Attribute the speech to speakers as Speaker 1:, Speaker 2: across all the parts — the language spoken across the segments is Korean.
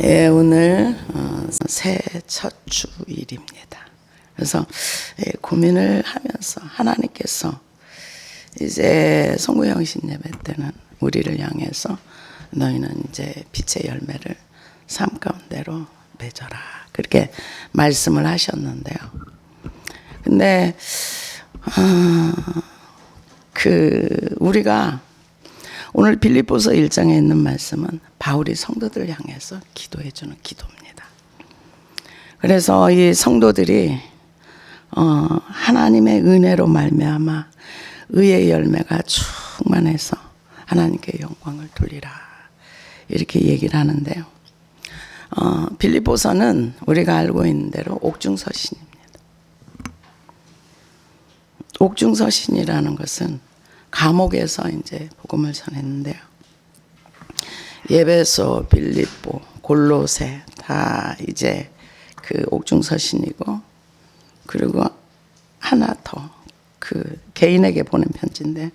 Speaker 1: 예, 오늘 새 첫 주일입니다. 그래서 고민을 하면서 하나님께서 이제 성부영신 예배 때는 우리를 향해서 너희는 이제 빛의 열매를 삶 가운데로 맺어라, 그렇게 말씀을 하셨는데요. 근데 우리가 오늘 빌립보서 1장에 있는 말씀은 바울이 성도들을 향해서 기도해 주는 기도입니다. 그래서 이 성도들이 하나님의 은혜로 말미암아 의의 열매가 충만해서 하나님께 영광을 돌리라, 이렇게 얘기를 하는데요. 빌립보서는 우리가 알고 있는 대로 옥중서신입니다. 옥중서신이라는 것은 감옥에서 이제 복음을 전했는데요. 예배소, 빌립보, 골로새 다 이제 그 옥중서신이고, 그리고 하나 더 개인에게 보낸 편지인데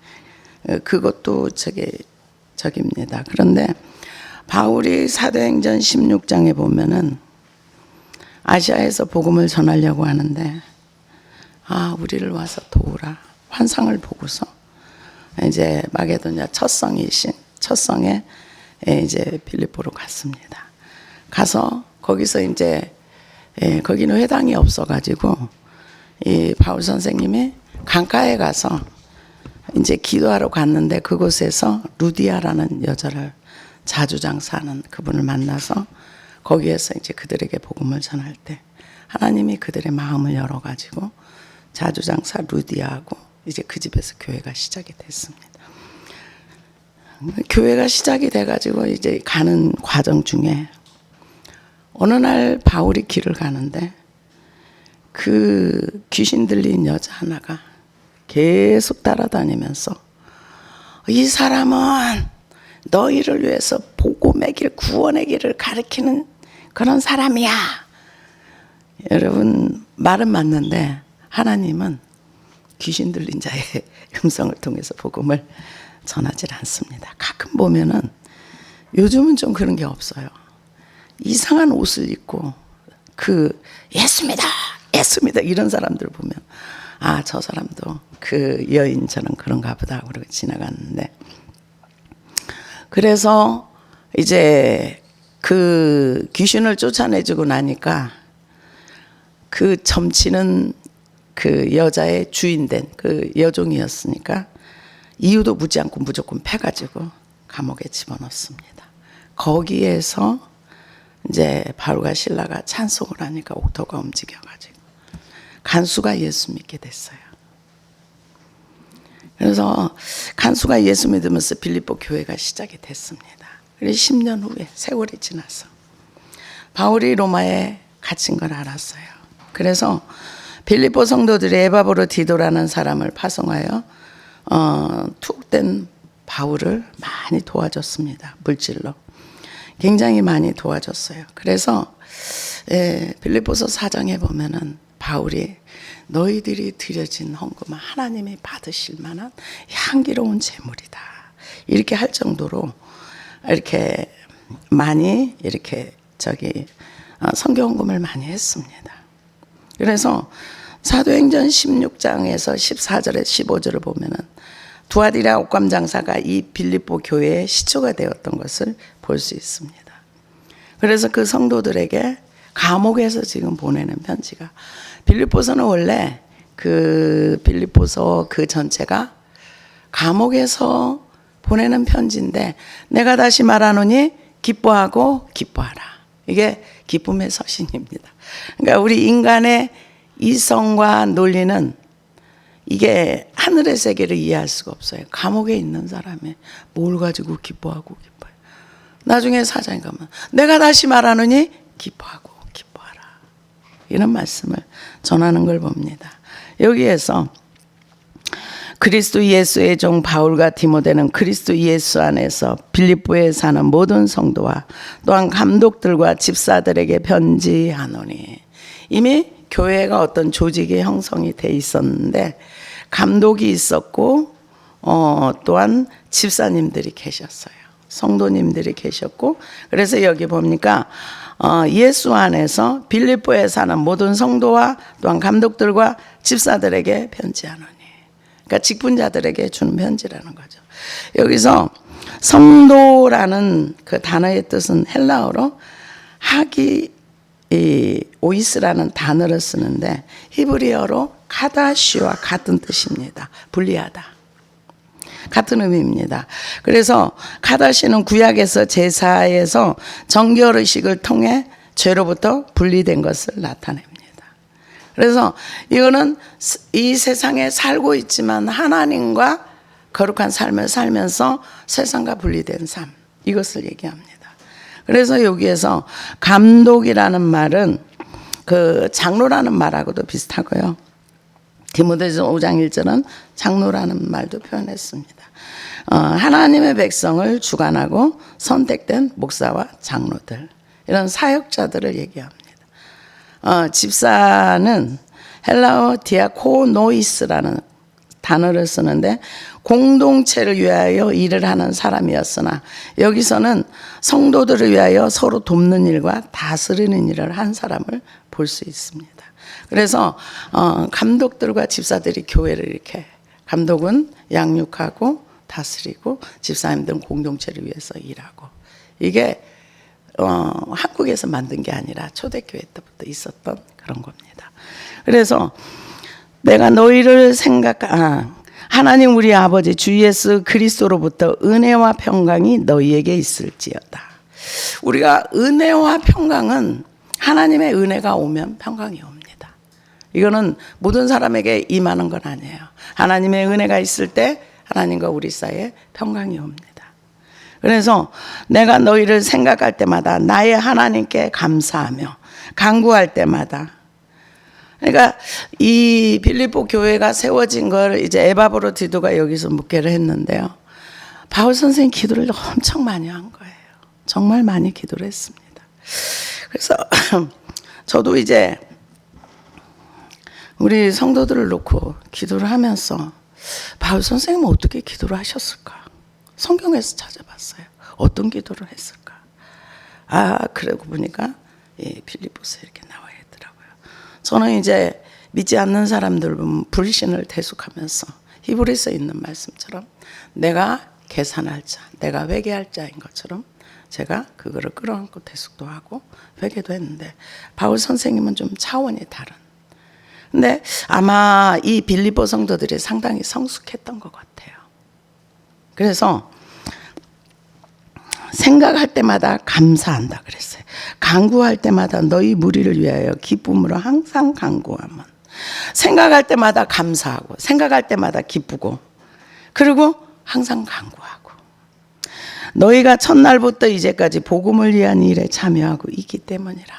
Speaker 1: 그것도 저기입니다. 그런데 바울이 사도행전 16장에 보면은 아시아에서 복음을 전하려고 하는데 우리를 와서 도우라, 환상을 보고서 이제 마게도냐 첫 성에 이제 빌립보로 갔습니다. 가서 거기서 이제 거기는 회당이 없어가지고 이 바울 선생님이 강가에 가서 이제 기도하러 갔는데, 그곳에서 루디아라는 여자를 자주 장사하는 그분을 만나서 거기에서 이제 그들에게 복음을 전할 때 하나님이 그들의 마음을 열어가지고 자주 장사 루디아하고 이제 그 집에서 교회가 시작이 됐습니다. 교회가 시작이 돼가지고 이제 가는 과정 중에 어느 날 바울이 길을 가는데 그 귀신 들린 여자 하나가 계속 따라다니면서 이 사람은 너희를 위해서 복음의 길, 구원의 길을 가리키는 그런 사람이야. 여러분, 말은 맞는데 하나님은 귀신 들린 자의 음성을 통해서 복음을 전하지 않습니다. 가끔 보면은 요즘은 좀 그런 게 없어요. 이상한 옷을 입고 예수입니다 이런 사람들 보면 저 사람도 그 여인처럼 그런가 보다 그러고 지나갔는데, 그래서 이제 그 귀신을 쫓아내주고 나니까 그 점치는 그 여자의 주인된 그 여종이었으니까 이유도 묻지 않고 무조건 패가지고 감옥에 집어넣습니다. 거기에서 이제 바울과 실라가 찬송을 하니까 옥토가 움직여가지고 간수가 예수 믿게 됐어요. 그래서 간수가 예수 믿으면서 빌립보 교회가 시작이 됐습니다. 그래서 10년 후에 세월이 지나서 바울이 로마에 갇힌 걸 알았어요. 그래서 빌립보 성도들이 에바브로 디도라는 사람을 파송하여 투옥된 바울을 많이 도와줬습니다. 물질로 굉장히 많이 도와줬어요. 그래서 빌립보서 4장에 보면은 바울이 너희들이 드려진 헌금은 하나님이 받으실 만한 향기로운 제물이다, 이렇게 할 정도로 이렇게 많이 성경 헌금을 많이 했습니다. 그래서 사도행전 16장에서 14절에 15절을 보면은 두아디라 옥감 장사가 이 빌립보 교회의 시초가 되었던 것을 볼 수 있습니다. 그래서 그 성도들에게 감옥에서 지금 보내는 편지가, 빌립보서는 원래 그 빌립보서 그 전체가 감옥에서 보내는 편지인데, 내가 다시 말하노니 기뻐하고 기뻐하라, 이게 기쁨의 서신입니다. 그러니까 우리 인간의 이성과 논리는 이게 하늘의 세계를 이해할 수가 없어요. 감옥에 있는 사람이 뭘 가지고 기뻐하고 기뻐해요. 나중에 사장에 가면 내가 다시 말하노니 기뻐하고 기뻐하라, 이런 말씀을 전하는 걸 봅니다. 여기에서 그리스도 예수의 종 바울과 디모데는 그리스도 예수 안에서 빌립보에 사는 모든 성도와 또한 감독들과 집사들에게 편지하노니, 이미 교회가 어떤 조직의 형성이 돼 있었는데 감독이 있었고 또한 집사님들이 계셨어요. 성도님들이 계셨고, 그래서 여기 보니까 예수 안에서 빌립보에 사는 모든 성도와 또한 감독들과 집사들에게 편지하노니, 그러니까 직분자들에게 주는 편지라는 거죠. 여기서 성도라는 그 단어의 뜻은 헬라어로 오이스라는 단어를 쓰는데 히브리어로 카다시와 같은 뜻입니다. 분리하다. 같은 의미입니다. 그래서 카다시는 구약에서 제사에서 정결의식을 통해 죄로부터 분리된 것을 나타냅니다. 그래서 이거는 이 세상에 살고 있지만 하나님과 거룩한 삶을 살면서 세상과 분리된 삶, 이것을 얘기합니다. 그래서 여기에서 감독이라는 말은 그 장로라는 말하고도 비슷하고요. 디모데전서 5장 1절은 장로라는 말도 표현했습니다. 하나님의 백성을 주관하고 선택된 목사와 장로들, 이런 사역자들을 얘기합니다. 집사는 헬라어 디아코노이스라는 단어를 쓰는데 공동체를 위하여 일을 하는 사람이었으나 여기서는 성도들을 위하여 서로 돕는 일과 다스리는 일을 한 사람을 볼 수 있습니다. 그래서 감독들과 집사들이 교회를 이렇게, 감독은 양육하고 다스리고 집사님들은 공동체를 위해서 일하고, 이게 한국에서 만든 게 아니라 초대교회 때부터 있었던 그런 겁니다. 그래서 내가 너희를 하나님 우리 아버지 주 예수 그리스도로부터 은혜와 평강이 너희에게 있을지어다. 우리가 은혜와 평강은 하나님의 은혜가 오면 평강이 옵니다. 이거는 모든 사람에게 임하는 건 아니에요. 하나님의 은혜가 있을 때 하나님과 우리 사이에 평강이 옵니다. 그래서 내가 너희를 생각할 때마다 나의 하나님께 감사하며 간구할 때마다, 그러니까 이 빌립보 교회가 세워진 걸 이제 에바브로 디도가 여기서 묵회를 했는데요. 바울 선생님 기도를 엄청 많이 한 거예요. 정말 많이 기도를 했습니다. 그래서 저도 이제 우리 성도들을 놓고 기도를 하면서 바울 선생님은 어떻게 기도를 하셨을까? 성경에서 찾아봤어요. 어떤 기도를 했을까? 그러고 보니까 빌립보서에 이렇게 나와 있더라고요. 저는 이제 믿지 않는 사람들 보면 불신을 대속하면서 히브리서에 있는 말씀처럼 내가 계산할 자, 내가 회개할 자인 것처럼 제가 그거를 끌어안고 대속도 하고 회개도 했는데, 바울 선생님은 좀 차원이 다른. 근데 아마 이 빌립보 성도들이 상당히 성숙했던 것 같아요. 그래서 생각할 때마다 감사한다 그랬어요. 간구할 때마다 너희 무리를 위하여 기쁨으로 항상 간구하면, 생각할 때마다 감사하고 생각할 때마다 기쁘고, 그리고 항상 간구하고, 너희가 첫날부터 이제까지 복음을 위한 일에 참여하고 있기 때문이라.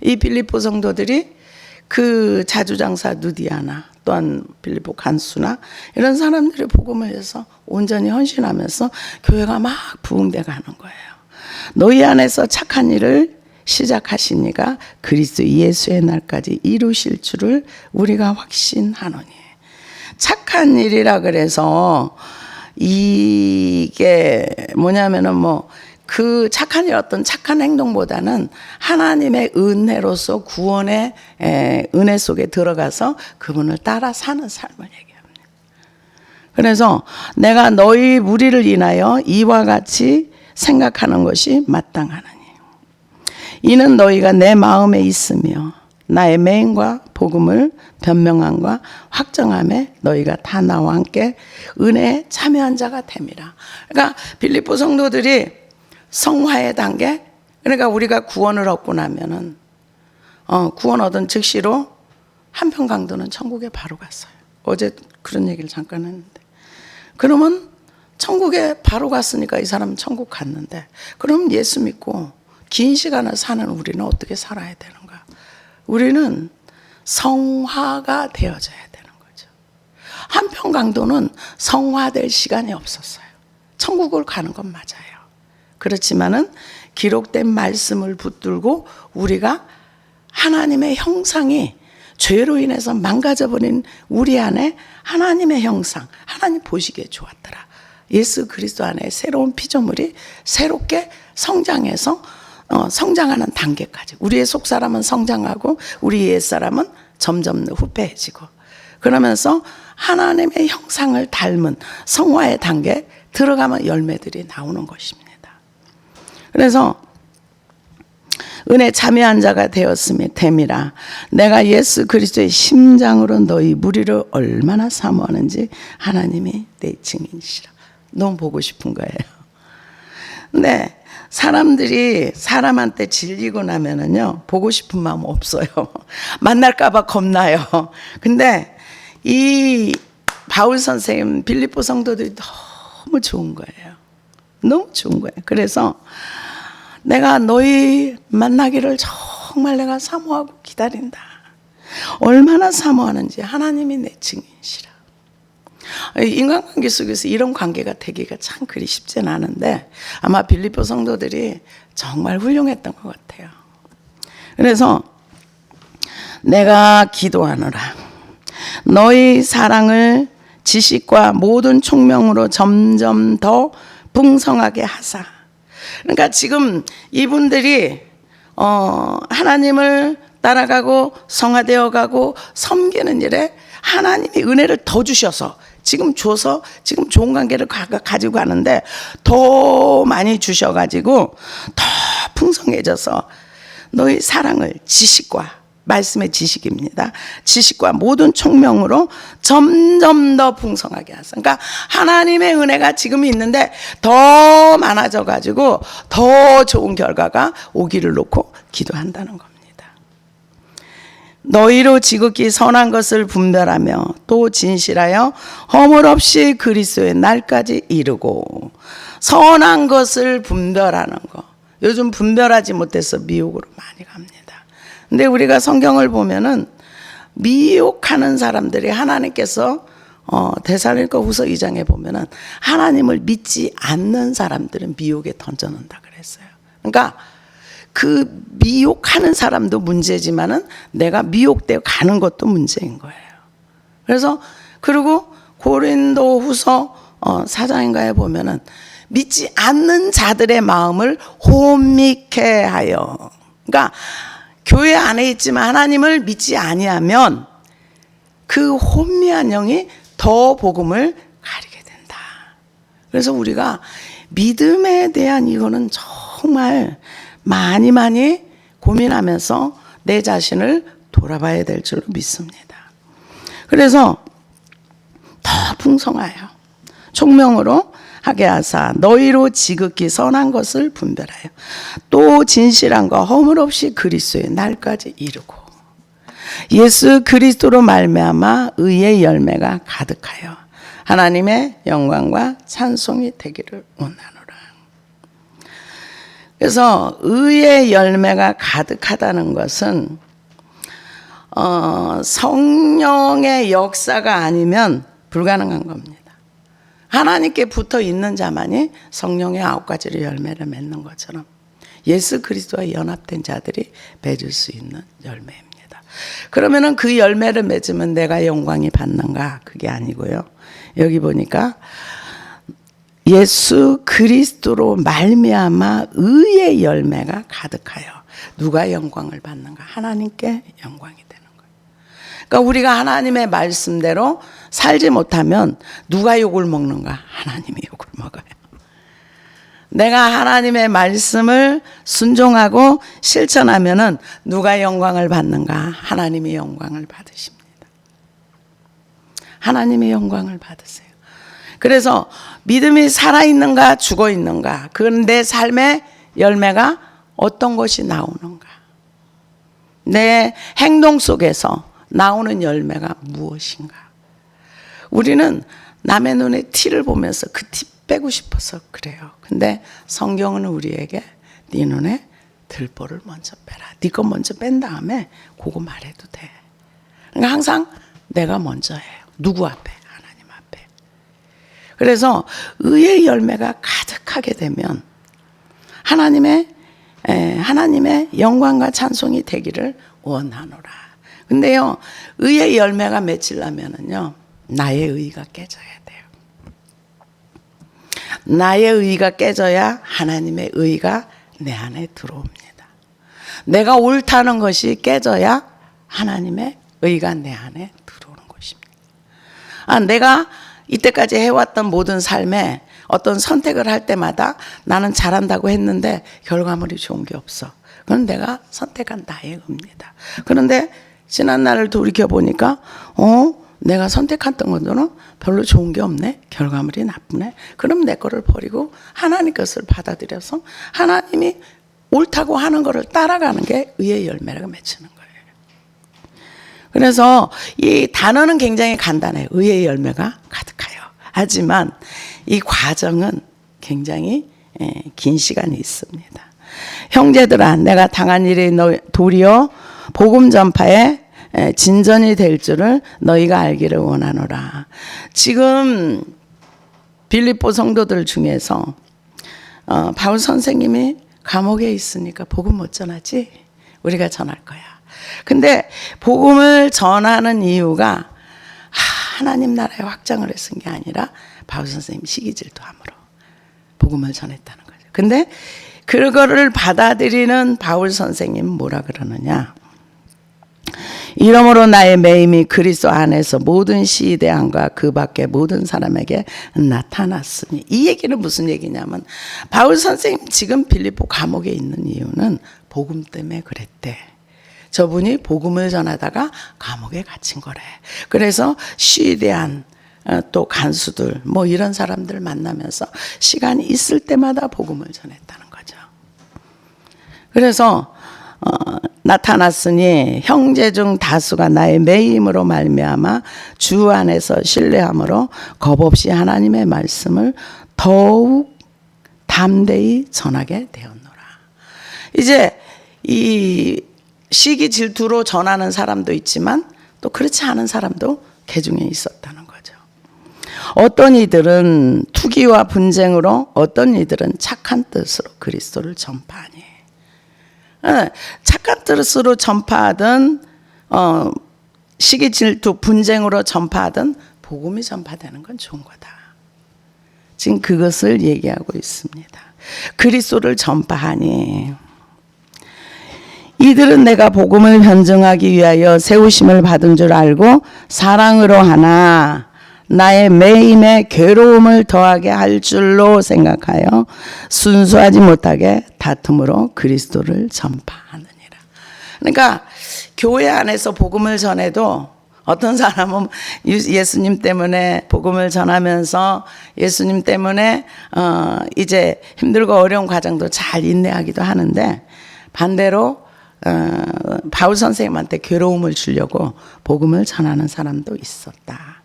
Speaker 1: 이 빌립보 성도들이 그 자주장사 누디아나 또한 빌립보 간수나 이런 사람들이 복음을 위해서 온전히 헌신하면서 교회가 막 부흥돼 가는 거예요. 너희 안에서 착한 일을 시작하시니가 그리스도 예수의 날까지 이루실 줄을 우리가 확신하노니. 착한 일이라 그래서 이게 뭐냐면은 그 착한 일, 어떤 착한 행동보다는 하나님의 은혜로서 구원의 은혜 속에 들어가서 그분을 따라 사는 삶을 얘기합니다. 그래서 내가 너희 무리를 인하여 이와 같이 생각하는 것이 마땅하느니, 이는 너희가 내 마음에 있으며 나의 맹인과 복음을 변명함과 확정함에 너희가 다 나와 함께 은혜에 참여한 자가 됨이라. 그러니까 빌립보 성도들이 성화의 단계, 그러니까 우리가 구원을 얻고 나면은 구원 얻은 즉시로 한평강도는 천국에 바로 갔어요. 어제 그런 얘기를 잠깐 했는데, 그러면 천국에 바로 갔으니까 이 사람은 천국 갔는데, 그럼 예수 믿고 긴 시간을 사는 우리는 어떻게 살아야 되는가? 우리는 성화가 되어져야 되는 거죠. 한평강도는 성화될 시간이 없었어요. 천국을 가는 건 맞아요. 그렇지만은 기록된 말씀을 붙들고 우리가 하나님의 형상이 죄로 인해서 망가져버린 우리 안에 하나님의 형상, 하나님 보시기에 좋았더라, 예수 그리스도 안에 새로운 피조물이 새롭게 성장해서 성장하는 단계까지, 우리의 속사람은 성장하고 우리 옛사람은 점점 후패해지고, 그러면서 하나님의 형상을 닮은 성화의 단계에 들어가면 열매들이 나오는 것입니다. 그래서 은혜 참여한 자가 됨이라. 내가 예수 그리스도의 심장으로 너희 무리를 얼마나 사모하는지 하나님이 내 증인이시라. 너무 보고 싶은 거예요. 근데 사람들이 사람한테 질리고 나면은요, 보고 싶은 마음 없어요. 만날까봐 겁나요. 근데 이 바울 선생님, 빌립보 성도들이 너무 좋은 거예요. 너무 좋은 거예요. 그래서 내가 너희 만나기를 정말 내가 사모하고 기다린다. 얼마나 사모하는지 하나님이 내 증인이시라. 인간관계 속에서 이런 관계가 되기가 참 그리 쉽진 않은데 아마 빌립보 성도들이 정말 훌륭했던 것 같아요. 그래서 내가 기도하노라. 너희 사랑을 지식과 모든 총명으로 점점 더 풍성하게 하사. 그러니까 지금 이분들이 하나님을 따라가고 성화되어 가고 섬기는 일에 하나님이 은혜를 더 주셔서 지금 줘서 지금 좋은 관계를 가지고 가는데 더 많이 주셔가지고 더 풍성해져서 너희 사랑을 지식과, 말씀의 지식입니다. 지식과 모든 총명으로 점점 더 풍성하게 하사. 그러니까 하나님의 은혜가 지금 있는데 더 많아져 가지고 더 좋은 결과가 오기를 놓고 기도한다는 겁니다. 너희로 지극히 선한 것을 분별하며 또 진실하여 허물 없이 그리스도의 날까지 이르고. 선한 것을 분별하는 거. 요즘 분별하지 못해서 미혹으로 많이 갑니다. 근데 우리가 성경을 보면은 미혹하는 사람들이 하나님께서 데살로니가 후서 2장에 보면은 하나님을 믿지 않는 사람들은 미혹에 던져놓는다 그랬어요. 그러니까 그 미혹하는 사람도 문제지만은 내가 미혹되어 가는 것도 문제인 거예요. 그래서 그리고 고린도 후서 4장인가에 보면은 믿지 않는 자들의 마음을 혼미케 하여. 그러니까 교회 안에 있지만 하나님을 믿지 아니하면 그 혼미한 영이 더 복음을 가리게 된다. 그래서 우리가 믿음에 대한 이거는 정말 많이 고민하면서 내 자신을 돌아봐야 될 줄로 믿습니다. 그래서 더 풍성하여 총명으로 하게 하사 너희로 지극히 선한 것을 분별하여 또 진실함과 허물 없이 그리스도의 날까지 이루고 예수 그리스도로 말미암아 의의 열매가 가득하여 하나님의 영광과 찬송이 되기를 원하노라. 그래서 의의 열매가 가득하다는 것은 성령의 역사가 아니면 불가능한 겁니다. 하나님께 붙어 있는 자만이 성령의 9가지의 열매를 맺는 것처럼 예수 그리스도와 연합된 자들이 맺을 수 있는 열매입니다. 그러면은 그 열매를 맺으면 내가 영광이 받는가? 그게 아니고요. 여기 보니까 예수 그리스도로 말미암아 의의 열매가 가득하여 누가 영광을 받는가? 하나님께 영광이 되는 거예요. 그러니까 우리가 하나님의 말씀대로 살지 못하면 누가 욕을 먹는가? 하나님이 욕을 먹어요. 내가 하나님의 말씀을 순종하고 실천하면은 누가 영광을 받는가? 하나님이 영광을 받으십니다. 하나님의 영광을 받으세요. 그래서 믿음이 살아있는가 죽어있는가, 그건 내 삶의 열매가 어떤 것이 나오는가, 내 행동 속에서 나오는 열매가 무엇인가. 우리는 남의 눈에 티를 보면서 그 티 빼고 싶어서 그래요. 근데 성경은 우리에게 네 눈에 들보를 먼저 빼라. 네 거 먼저 뺀 다음에 그거 말해도 돼. 그러니까 항상 내가 먼저 해요. 누구 앞에? 하나님 앞에. 그래서 의의 열매가 가득하게 되면 하나님의 영광과 찬송이 되기를 원하노라. 근데요, 의의 열매가 맺히려면은요, 나의 의의가 깨져야 돼요. 나의 의가 깨져야 하나님의 의가 내 안에 들어옵니다. 내가 옳다는 것이 깨져야 하나님의 의가 내 안에 들어오는 것입니다. 내가 이때까지 해왔던 모든 삶에 어떤 선택을 할 때마다 나는 잘한다고 했는데 결과물이 좋은 게 없어. 그건 내가 선택한 나의 의입니다. 그런데 지난 날을 돌이켜보니까 내가 선택했던 것들은 별로 좋은 게 없네. 결과물이 나쁘네. 그럼 내 거를 버리고 하나님 것을 받아들여서 하나님이 옳다고 하는 것을 따라가는 게 의의 열매라고 맺히는 거예요. 그래서 이 단어는 굉장히 간단해요. 의의 열매가 가득하여. 하지만 이 과정은 굉장히 긴 시간이 있습니다. 형제들아, 내가 당한 일이 도리어 복음 전파에 진전이 될 줄을 너희가 알기를 원하노라. 지금 빌립보 성도들 중에서 바울 선생님이 감옥에 있으니까 복음 못 전하지? 우리가 전할 거야. 근데 복음을 전하는 이유가 하나님 나라의 확장을 했은 게 아니라 바울 선생님 시기질투함으로 복음을 전했다는 거죠. 근데 그거를 받아들이는 바울 선생님 뭐라 그러느냐? 이러므로 나의 매임이 그리스도 안에서 모든 시대함과 그 밖의 모든 사람에게 나타났으니. 이 얘기는 무슨 얘기냐면 바울 선생님 지금 빌립보 감옥에 있는 이유는 복음 때문에 그랬대. 저분이 복음을 전하다가 감옥에 갇힌 거래. 그래서 시대한 또 간수들 뭐 이런 사람들 만나면서 시간이 있을 때마다 복음을 전했다는 거죠. 그래서 나타났으니 형제 중 다수가 나의 매임으로 말미암아 주 안에서 신뢰함으로 겁없이 하나님의 말씀을 더욱 담대히 전하게 되었노라. 이제 이 시기 질투로 전하는 사람도 있지만 또 그렇지 않은 사람도 개중에 있었다는 거죠. 어떤 이들은 투기와 분쟁으로, 어떤 이들은 착한 뜻으로 그리스도를 전파하니. 착한 뜻으로 전파하든 시기 질투 분쟁으로 전파하든 복음이 전파되는 건 좋은 거다. 지금 그것을 얘기하고 있습니다. 그리스도를 전파하니 이들은 내가 복음을 변증하기 위하여 세우심을 받은 줄 알고 사랑으로 하나 나의 매임에 괴로움을 더하게 할 줄로 생각하여 순수하지 못하게 다툼으로 그리스도를 전파하느니라. 그러니까 교회 안에서 복음을 전해도 어떤 사람은 예수님 때문에 복음을 전하면서 예수님 때문에 이제 힘들고 어려운 과정도 잘 인내하기도 하는데 반대로 바울 선생님한테 괴로움을 주려고 복음을 전하는 사람도 있었다.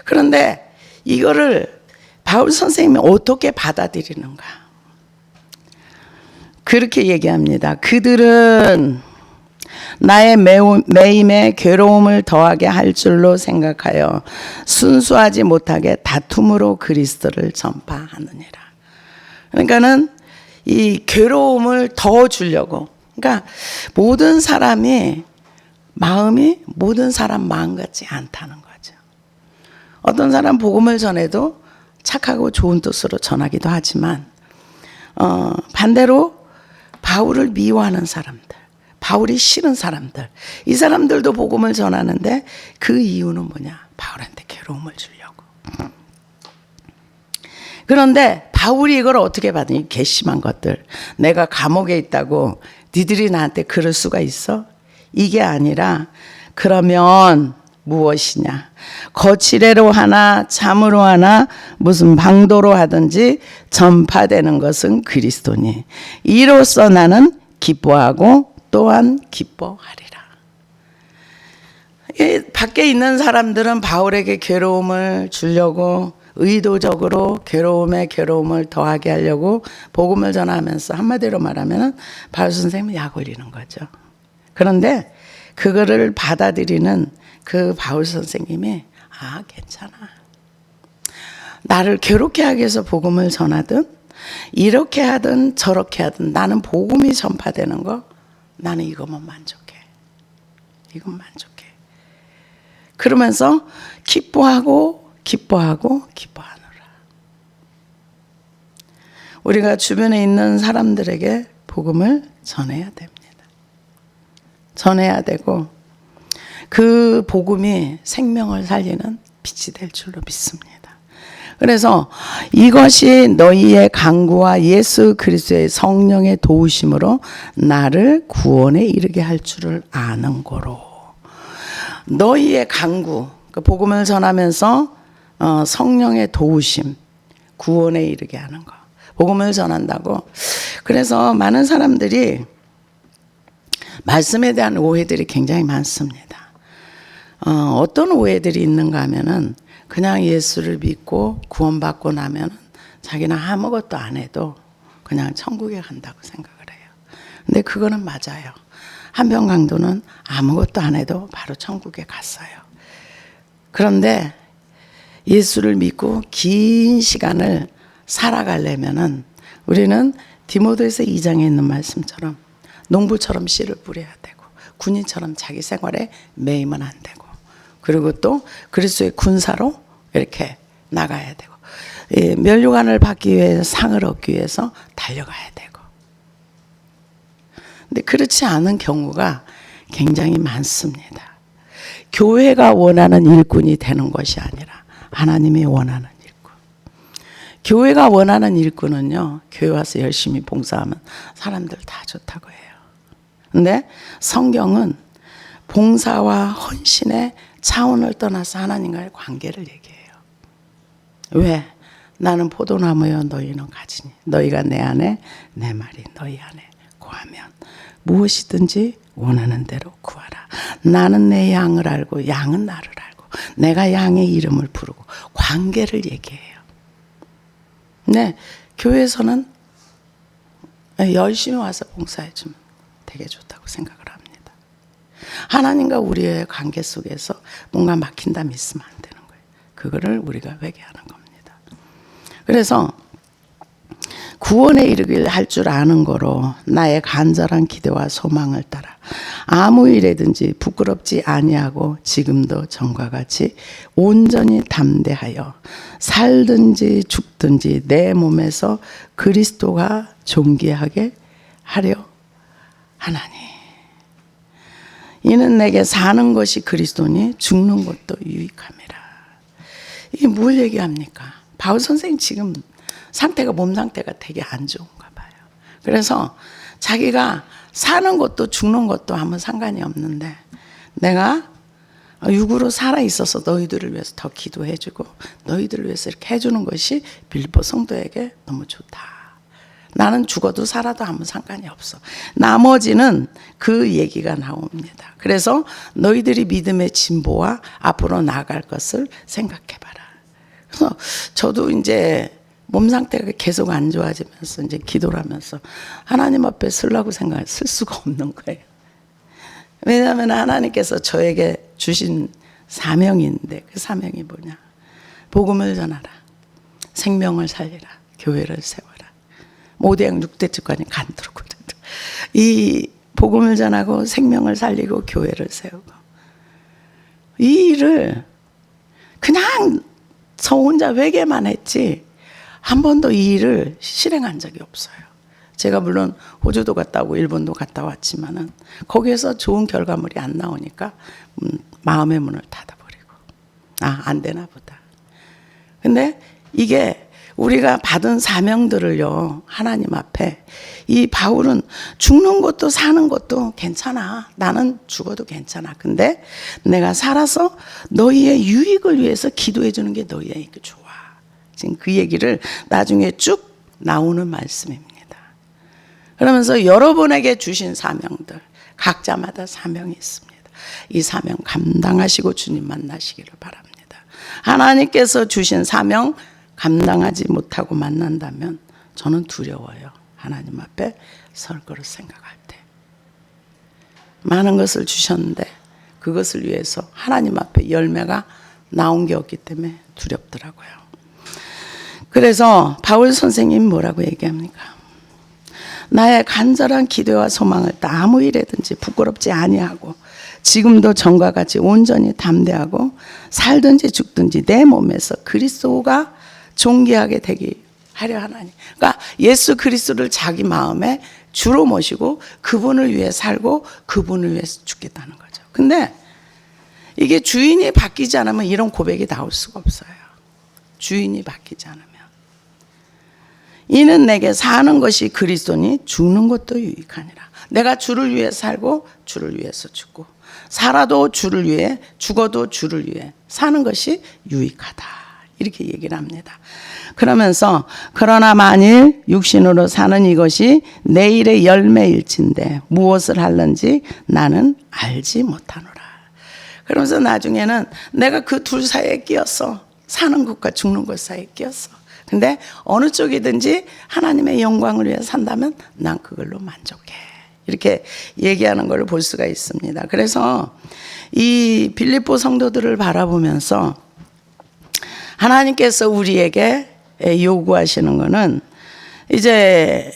Speaker 1: 그런데 이거를 바울 선생님이 어떻게 받아들이는가? 그렇게 얘기합니다. 그들은 나의 매임에 괴로움을 더하게 할 줄로 생각하여 순수하지 못하게 다툼으로 그리스도를 전파하느니라. 그러니까는 이 괴로움을 더 주려고. 그러니까 모든 사람이 마음이 모든 사람 마음 같지 않다는 거죠. 어떤 사람 복음을 전해도 착하고 좋은 뜻으로 전하기도 하지만 반대로 바울을 미워하는 사람들, 바울이 싫은 사람들, 이 사람들도 복음을 전하는데 그 이유는 뭐냐? 바울한테 괴로움을 주려고. 그런데 바울이 이걸 어떻게 받으니? 괘씸한 것들. 내가 감옥에 있다고 니들이 나한테 그럴 수가 있어? 이게 아니라 그러면 무엇이냐? 거칠애로 하나 참으로 하나 무슨 방도로 하든지 전파되는 것은 그리스도니 이로써 나는 기뻐하고 또한 기뻐하리라. 밖에 있는 사람들은 바울에게 괴로움을 주려고 의도적으로 괴로움에 괴로움을 더하게 하려고 복음을 전하면서 한마디로 말하면 바울 선생님은 약 올리는 거죠. 그런데 그거를 받아들이는 그 바울 선생님이 괜찮아. 나를 괴롭게 하기 위해서 복음을 전하든 이렇게 하든 저렇게 하든 나는 복음이 전파되는 거 나는 이것만 만족해. 이건 만족해. 그러면서 기뻐하고 기뻐하고 기뻐하노라. 우리가 주변에 있는 사람들에게 복음을 전해야 됩니다. 전해야 되고 그 복음이 생명을 살리는 빛이 될 줄로 믿습니다. 그래서 이것이 너희의 간구와 예수 그리스도의 성령의 도우심으로 나를 구원에 이르게 할 줄을 아는 거로. 너희의 간구, 그 복음을 전하면서 성령의 도우심, 구원에 이르게 하는 거. 복음을 전한다고. 그래서 많은 사람들이 말씀에 대한 오해들이 굉장히 많습니다. 어떤 오해들이 있는가 하면은 그냥 예수를 믿고 구원받고 나면 자기는 아무것도 안 해도 그냥 천국에 간다고 생각을 해요. 근데 그거는 맞아요. 한평강도는 아무것도 안 해도 바로 천국에 갔어요. 그런데 예수를 믿고 긴 시간을 살아가려면은 우리는 디모데후서 2장에 있는 말씀처럼 농부처럼 씨를 뿌려야 되고 군인처럼 자기 생활에 매이면 안 되고 그리고 또 그리스도의 군사로 이렇게 나가야 되고 면류관을 받기 위해 상을 얻기 위해서 달려가야 되고 근데 그렇지 않은 경우가 굉장히 많습니다. 교회가 원하는 일꾼이 되는 것이 아니라 하나님이 원하는 일꾼. 교회가 원하는 일꾼은요, 교회 와서 열심히 봉사하면 사람들 다 좋다고 해요. 근데 성경은 봉사와 헌신의 차원을 떠나서 하나님과의 관계를 얘기해요. 왜? 나는 포도나무여 너희는 가지니 너희가 내 안에 내 말이 너희 안에 거하면 무엇이든지 원하는 대로 구하라. 나는 내 양을 알고 양은 나를 알고 내가 양의 이름을 부르고 관계를 얘기해요. 네, 교회에서는 열심히 와서 봉사해 주면 되게 좋다고 생각을 합니다. 하나님과 우리의 관계 속에서 뭔가 막힌담이 있으면 안 되는 거예요. 그거를 우리가 회개하는 겁니다. 그래서 구원에 이르길 할 줄 아는 거로 나의 간절한 기대와 소망을 따라 아무 일에든지 부끄럽지 아니하고 지금도 전과 같이 온전히 담대하여 살든지 죽든지 내 몸에서 그리스도가 존귀하게 하려 하나니 이는 내게 사는 것이 그리스도니 죽는 것도 유익함이라. 이게 뭘 얘기합니까? 바울 선생님 지금 상태가 몸 상태가 되게 안 좋은가 봐요. 그래서 자기가 사는 것도 죽는 것도 아무 상관이 없는데 내가 육으로 살아 있어서 너희들을 위해서 더 기도해주고 너희들을 위해서 이렇게 해주는 것이 빌립보 성도에게 너무 좋다. 나는 죽어도 살아도 아무 상관이 없어. 나머지는 그 얘기가 나옵니다. 그래서 너희들이 믿음의 진보와 앞으로 나아갈 것을 생각해봐라. 그래서 저도 이제 몸 상태가 계속 안 좋아지면서 이제 기도를 하면서 하나님 앞에 쓰려고 생각을 쓸 수가 없는 거예요. 왜냐하면 하나님께서 저에게 주신 사명이 있는데 그 사명이 뭐냐? 복음을 전하라. 생명을 살리라. 교회를 세워라. 모대양 6대 직관이 간두르거든. 이 복음을 전하고 생명을 살리고 교회를 세우고 이 일을 그냥 저 혼자 회개만 했지 한 번도 이 일을 실행한 적이 없어요. 제가 물론 호주도 갔다 오고 일본도 갔다 왔지만은 거기에서 좋은 결과물이 안 나오니까 마음의 문을 닫아버리고 안 되나 보다. 근데 이게 우리가 받은 사명들을요 하나님 앞에 이 바울은 죽는 것도 사는 것도 괜찮아. 나는 죽어도 괜찮아. 근데 내가 살아서 너희의 유익을 위해서 기도해 주는 게 너희의 좋아. 지금 그 얘기를 나중에 쭉 나오는 말씀입니다. 그러면서 여러분에게 주신 사명들 각자마다 사명이 있습니다. 이 사명 감당하시고 주님 만나시기를 바랍니다. 하나님께서 주신 사명 감당하지 못하고 만난다면 저는 두려워요. 하나님 앞에 설 거를 생각할 때. 많은 것을 주셨는데 그것을 위해서 하나님 앞에 열매가 나온 게 없기 때문에 두렵더라고요. 그래서 바울 선생님 뭐라고 얘기합니까? 나의 간절한 기도와 소망을 아무 일에든지 부끄럽지 아니하고 지금도 전과 같이 온전히 담대하고 살든지 죽든지 내 몸에서 그리스도가 존귀하게 되기 하려 하나니. 그러니까 예수 그리스도를 자기 마음에 주로 모시고 그분을 위해 살고 그분을 위해서 죽겠다는 거죠. 근데 이게 주인이 바뀌지 않으면 이런 고백이 나올 수가 없어요. 주인이 바뀌지 않으면. 이는 내게 사는 것이 그리스도니 죽는 것도 유익하니라. 내가 주를 위해 살고 주를 위해서 죽고 살아도 주를 위해 죽어도 주를 위해 사는 것이 유익하다. 이렇게 얘기를 합니다. 그러면서 그러나 만일 육신으로 사는 이것이 내일의 열매일진데 무엇을 할는지 나는 알지 못하노라. 그러면서 나중에는 내가 그 둘 사이에 끼었어. 사는 것과 죽는 것 사이에 끼었어. 근데 어느 쪽이든지 하나님의 영광을 위해 산다면 난 그걸로 만족해. 이렇게 얘기하는 걸 볼 수가 있습니다. 그래서 이 빌립보 성도들을 바라보면서 하나님께서 우리에게 요구하시는 것은 이제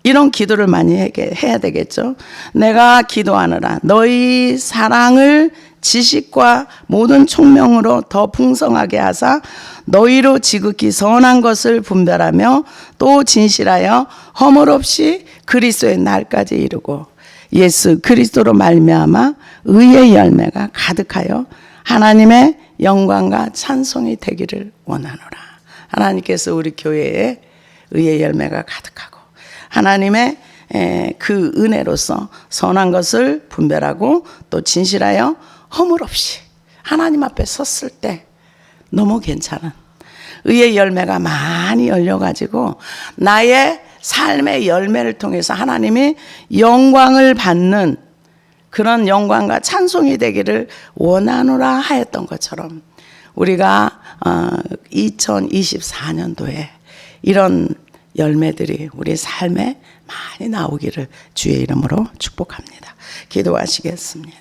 Speaker 1: 이런 기도를 많이 해야 되겠죠. 내가 기도하느라 너희 사랑을 지식과 모든 총명으로 더 풍성하게 하사 너희로 지극히 선한 것을 분별하며 또 진실하여 허물 없이 그리스도의 날까지 이루고 예수 그리스도로 말미암아 의의 열매가 가득하여 하나님의 영광과 찬송이 되기를 원하노라. 하나님께서 우리 교회에 의의 열매가 가득하고 하나님의 그 은혜로서 선한 것을 분별하고 또 진실하여 허물 없이 하나님 앞에 섰을 때 너무 괜찮은 의의 열매가 많이 열려가지고 나의 삶의 열매를 통해서 하나님이 영광을 받는 그런 영광과 찬송이 되기를 원하노라 하였던 것처럼 우리가 2024년도에 이런 열매들이 우리 삶에 많이 나오기를 주의 이름으로 축복합니다. 기도하시겠습니다.